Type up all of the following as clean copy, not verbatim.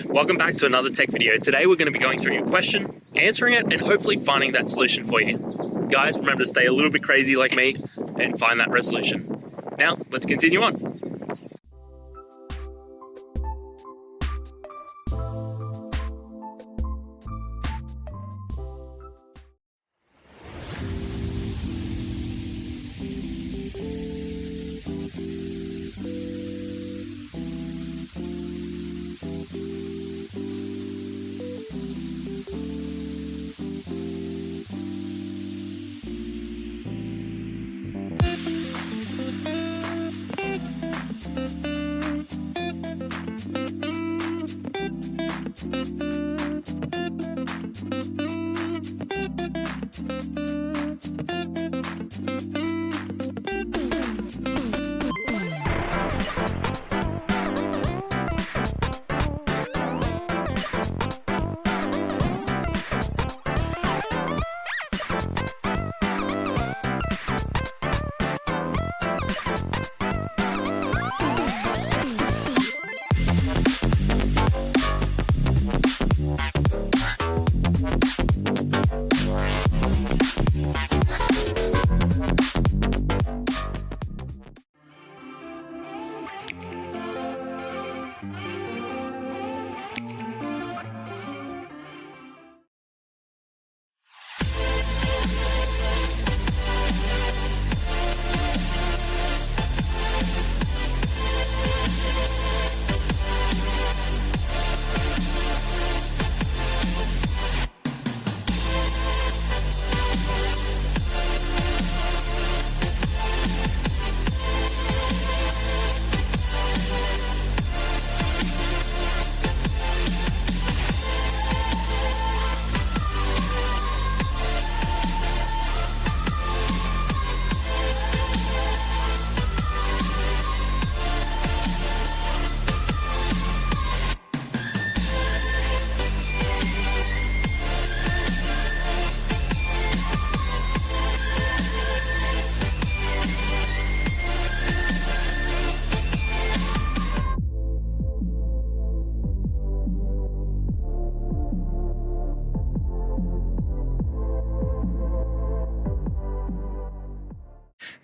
Welcome back to another tech video. Today we're going to be going through your question, answering it, and hopefully finding that solution for you. Guys, remember to stay a little bit crazy like me and find that resolution. Now, let's continue on.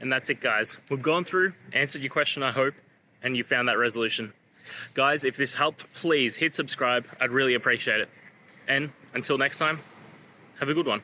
And that's it, guys. We've gone through, answered your question, I hope, and you found that resolution. Guys, if this helped, please hit subscribe. I'd really appreciate it. And until next time, have a good one.